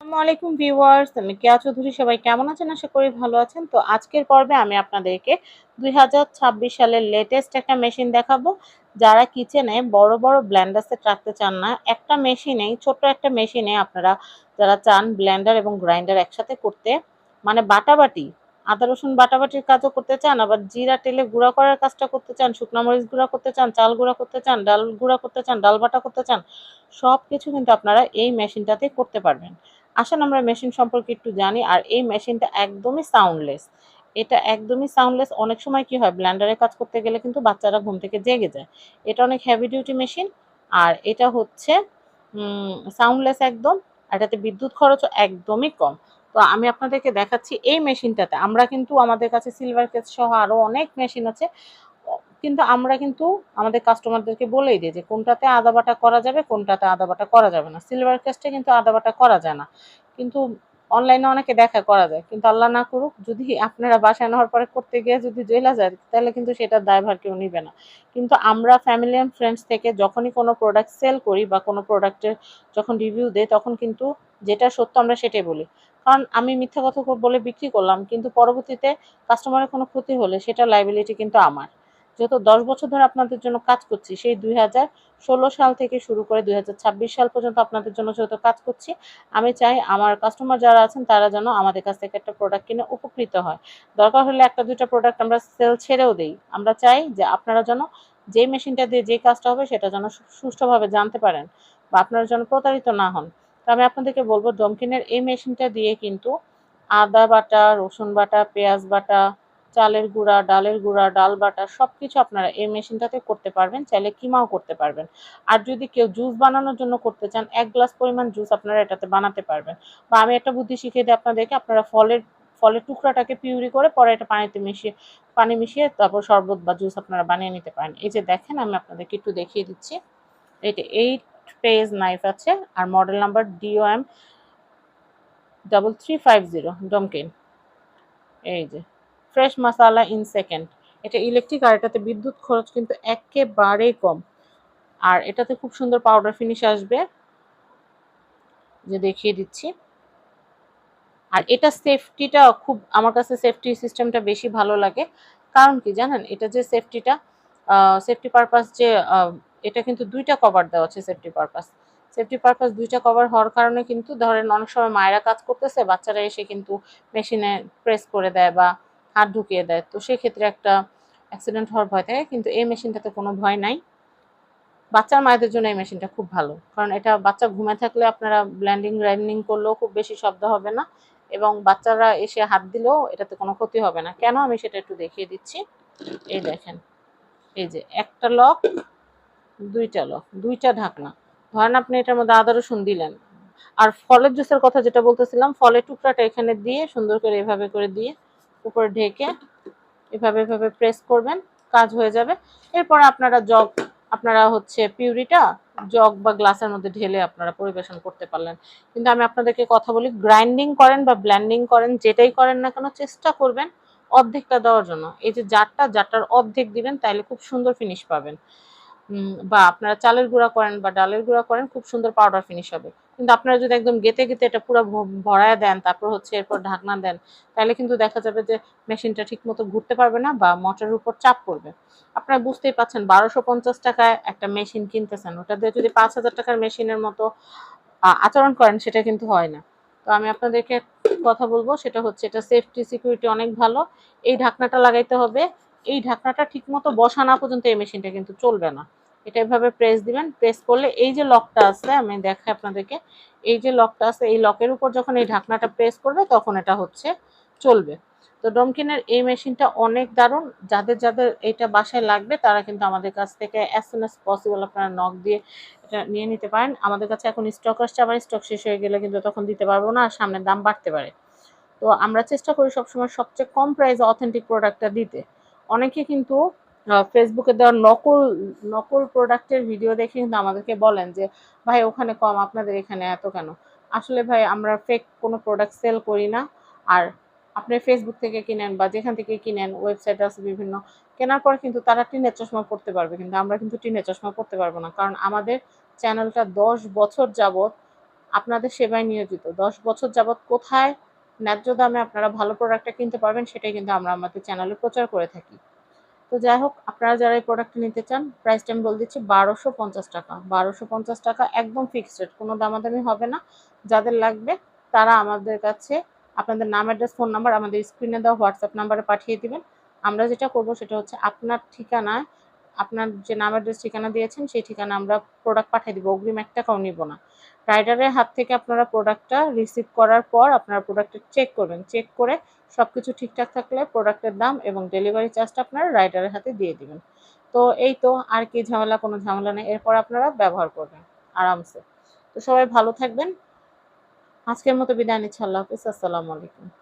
আসসালামু আলাইকুম ভিউয়ার্স, আমি কেয়া চৌধুরী। সবাই কেমন আছেন? আশা করি ভালো আছেন। তো আজকের পর্বে আমি আপনাদেরকে 2026 সালের লেটেস্ট একটা মেশিন দেখাবো। যারা কিচেনে বড় বড় ব্লেন্ডার সেট রাখতে চান না, একটা মেশিনেই ছোট্ট একটা মেশিনে আপনারা যারা চান ব্লেন্ডার এবং গ্রাইন্ডার একসাথে করতে, মানে বাটাবাটি, আদা রসুন বাটাবাটির কাজও করতে চান, আবার জিরা তেলে গুঁড়া করার কাজটা করতে চান, শুকনো মরিচ গুঁড়া করতে চান, চাল গুঁড়া করতে চান, ডাল গুঁড়া করতে চান, ডাল বাটা করতে চান, সব কিছু কিন্তু আপনারা এই মেশিনটাতে করতে পারবেন। আসুন আমরা মেশিন সম্পর্কে একটু জানি। আর এই মেশিনটা একদমই সাউন্ডলেস। এটা একদমই সাউন্ডলেস। অনেক সময় কি হয়, ব্লেন্ডারে কাজ করতে গেলে কিন্তু বাচ্চারা ঘুম থেকে জেগে যায়। এটা অনেক হেভি ডিউটি মেশিন। আর এটা হচ্ছে সাউন্ডলেস একদম। আর এটাতে বিদ্যুৎ খরচও একদমই কম। তো আমি আপনাদেরকে দেখাচ্ছি এই মেশিনটাতে। আমরা কিন্তু আমাদের কাছে সিলভার কেস সহ আরও অনেক মেশিন আছে। কিন্তু আমরা কিন্তু আমাদের কাস্টমারদেরকে বলেই দিই যে কোনটাতে আদা বাটা করা যাবে, কোনটাতে আদা বাটা করা যাবে না। সিলভার কেসটা কিন্তু আদা বাটা করা যায় না, কিন্তু অনলাইনে অনেকে দেখা করা যায়। কিন্তু আল্লাহ না করুক, যদি আপনারা বাসায় নেওয়ার পরে করতে গিয়ে যদি জ্বলা যায়, তাহলে কিন্তু সেটার দায়ভার কেউ নিবে না। কিন্তু আমরা ফ্যামিলি অ্যান্ড ফ্রেন্ডস থেকে যখনই কোনো প্রোডাক্ট সেল করি বা কোনো প্রোডাক্টের যখন রিভিউ দেই, তখন কিন্তু যেটা সত্য আমরা সেটাই বলি। কারণ আমি মিথ্যা কথা বলে বিক্রি করলাম, কিন্তু পরবর্তীতে কাস্টমারের কোনো ক্ষতি হলে সেটা লায়াবিলিটি কিন্তু আমার। যেহেতু 10 বছর ধরে আপনাদের জন্য কাজ করছি, সেই 2016 সাল থেকে শুরু করে 2026 সাল পর্যন্ত আপনাদের জন্য যেহেতু কাজ করছি, আমি চাই আমার কাস্টমার যারা আছেন তারা যেন আমাদের কাছ থেকে একটা প্রোডাক্ট কিনে উপকৃত হয়। দরকার হলে একটা দুইটা প্রোডাক্ট আমরা সেল ছেড়েও দেই। আমরা চাই যে আপনারা যেন যে মেশিনটা দিয়ে যে কাজটা হবে সেটা যেন সুষ্ঠুভাবে জানতে পারেন, বা আপনারা যেন প্রতারিত না হন। তো আমি আপনাদেরকে বলবো, ডমকিনের এই মেশিনটা দিয়ে কিন্তু আদা বাটা, রসুন বাটা, পেঁয়াজ বাটা, চালের গুঁড়া, ডালের গুঁড়া, ডাল বাটা সবকিছু আপনারা এই মেশিনটাতে করতে পারবেন। চাইলে কিমাও করতে পারবেন। আর যদি কেউ জুস বানানোর জন্য করতে চান, 1 গ্লাস পরিমাণ জুস আপনারা এটাতে বানাতে পারবেন। বা আমি একটা বুদ্ধি শিখিয়ে দিই আপনাদেরকে, আপনারা ফলের টুকরাটাকে পিউরি করে পরে এটা পানি মিশিয়ে তারপর শরবত বা জুস আপনারা বানিয়ে নিতে পারেন। এই যে দেখেন, আমি আপনাদেরকে একটু দেখিয়ে দিচ্ছি। এটা 8 পেজ নাইফ আছে, আর মডেল নাম্বার DOM 3350 ডমকিন। এই যে ফ্রেশ মাসালা ইন সেকেন্ড। এটা ইলেকট্রিক, আর এটাতে বিদ্যুৎ খরচ কিন্তু একেবারেই কম। আর এটাতে খুব সুন্দর পাউডার ফিনিশ আসবে, যে দেখিয়ে দিচ্ছি। আর এটা সেফটিটা খুব, আমার কাছে সেফটি সিস্টেমটা বেশি ভালো লাগে। কারণ কি জানেন, এটা যে সেফটি পারপাস যে এটা কিন্তু দুইটা কভার দেওয়া আছে। সেফটি পারপাস দুইটা কভার হওয়ার কারণে কিন্তু ধরেন অনেক সময় মায়েরা কাজ করতেছে, বাচ্চারা এসে কিন্তু মেশিনে প্রেস করে দেয় বা হাত ঢুকিয়ে দেয়, তো সেক্ষেত্রে একটা অ্যাক্সিডেন্ট হওয়ার ভয় থাকে। কিন্তু এই মেশিনটাতে কোনো ভয় নাই। বাচ্চার মায়েদের জন্য এই মেশিনটা খুব ভালো, কারণ এটা বাচ্চা ঘুমে থাকলে আপনারা ব্লেন্ডিং গ্রাইন্ডিং করলেও খুব বেশি শব্দ হবে না, এবং বাচ্চারা এসে হাত দিলেও এটাতে কোনো ক্ষতি হবে না। কেন, আমি সেটা একটু দেখিয়ে দিচ্ছি। এই দেখেন, এই যে একটা লক, দুইটা লক, দুইটা ঢাকনা। ধরেন আপনি এটার মধ্যে আদা রসুন দিলেন, আর ফলের জুসের কথা যেটা বলতেছিলাম, ফলের টুকরাটা এখানে দিয়ে সুন্দর করে এভাবে করে দিয়ে উপরে ঢেকে এভাবে এভাবে প্রেস করবেন, কাজ হয়ে যাবে। এরপর আপনারা হচ্ছে পিউরিটা জগ বা গ্লাসের মধ্যে ঢেলে আপনারা পরিবেশন করতে পারলেন। কিন্তু আমি আপনাদেরকে কথা বলি, গ্রাইন্ডিং করেন বা ব্লেন্ডিং করেন, যেটাই করেন না কেন, চেষ্টা করবেন অর্ধেকটা দেওয়ার জন্য। এই যে জারটার অর্ধেক দিবেন, তাইলে খুব সুন্দর ফিনিশ পাবেন। বা আপনারা চালের গুঁড়া করেন বা ডালের গুঁড়া করেন, খুব সুন্দর পাউডার ফিনিশ হবে। কিন্তু আপনারা যদি একদম গেঁথে গেঁথে এটা পুরো ভরায় দেন, তারপর হচ্ছে এরপর ঢাকনা দেন, তাহলে কিন্তু দেখা যাবে যে মেশিনটা ঠিক মতো ঘুরতে পারবে না বা মোটরের উপর চাপ পড়বে। আপনারা বুঝতেই পাচ্ছেন, 1250 টাকায় একটা মেশিন কিনতেছেন, ওটা দিয়ে যদি 5000 টাকার মেশিনের মতো আচরণ করেন, সেটা কিন্তু হয় না। তো আমি আপনাদেরকে কথা বলবো, সেটা হচ্ছে এটা সেফটি সিকিউরিটি অনেক ভালো। এই ঢাকনাটা লাগাইতে হবে। এই ঢাকনাটা ঠিক মতো বসা না পর্যন্ত এই মেশিনটা কিন্তু চলবে না। এটা এভাবে প্রেস দিবেন, প্রেস করলে এই যে লকটা আছে, আমি দেখাই আপনাদেরকে, এই যে লকটা আছে, এই লকের উপর যখন এই ঢাকনাটা প্রেস করবে, তখন এটা হচ্ছে চলবে। তো ডমকিনের এই মেশিনটা অনেক দারুণ। যাদের যাদের এটা বাসায় লাগবে, তারা কিন্তু আমাদের কাছ থেকে অ্যাজ সুন অ্যাজ পসিবল আপনারা নক দিয়ে এটা নিয়ে নিতে পারেন। আমাদের কাছে এখন স্টক আসছে, আবার স্টক শেষ হয়ে গেলে কিন্তু তখন দিতে পারবো না, আর সামনের দাম বাড়তে পারে। তো আমরা চেষ্টা করি সবসময় সবচেয়ে কম প্রাইসে অথেন্টিক প্রোডাক্টটা দিতে। অনেকে কিন্তু ফেসবুকে দেওয়ার নকল নকল প্রোডাক্টের ভিডিও দেখে কিন্তু আমাদেরকে বলেন যে ভাই ওখানে কম, আপনাদের এখানে এত কেন। আসলে ভাই, আমরা ফেক কোনো প্রোডাক্ট সেল করি না। আর আপনি ফেসবুক থেকে কিনেন বা যেখান থেকে কিনেন, ওয়েবসাইট আছে বিভিন্ন, কেনার পর কিন্তু তারা টিনের চশমা পড়তে পারবে, কিন্তু আমরা কিন্তু টিনের চশমা পড়তে পারবো না। কারণ আমাদের চ্যানেলটা 10 বছর যাবত আপনাদের সেবায় নিয়োজিত। 10 বছর যাবৎ কোথায় ন্যায্য দামে আপনারা ভালো প্রোডাক্টটা কিনতে পারবেন সেটাই কিন্তু আমরা আমাদের চ্যানেলে প্রচার করে থাকি। তো যাই হোক, আপনারা যারা এই প্রোডাক্টটা নিতে চান, প্রাইসটা আমি বলে দিচ্ছি ৳১২৫০। ৳১২৫০ একদম ফিক্সড রেট, কোনো দামাদামি হবে না। যাদের লাগবে তারা আমাদের কাছে আপনাদের নাম, অ্যাড্রেস, ফোন নাম্বার আমাদের স্ক্রিনে দেওয়া হোয়াটসঅ্যাপ নাম্বারে পাঠিয়ে দিবেন। আমরা যেটা করব সেটা হচ্ছে আপনার ঠিকানায়, আপনার যে নাম, অ্যাড্রেস, ঠিকানা দিয়েছেন সেই ঠিকানায় আমরা প্রোডাক্ট পাঠিয়ে দিব। অগ্রিম ৳১ নিব না। রাইডারের হাত থেকে আপনারা প্রোডাক্টটা রিসিভ করার পর আপনারা প্রোডাক্টটা চেক করবেন। চেক করে সবকিছু ঠিকঠাক থাকলে প্রোডাক্টের দাম এবং ডেলিভারি চার্জটা আপনারা রাইডারের হাতে দিয়ে দিবেন। তো এই তো, আর কি ঝামেলা, কোনো ঝামেলা নেই। এরপর আপনারা ব্যবহার করবেন আরামসে। তো সবাই ভালো থাকবেন। আজকের মতো বিদায় নিচ্ছি। আল্লাহ হাফেজ। আসসালামু আলাইকুম।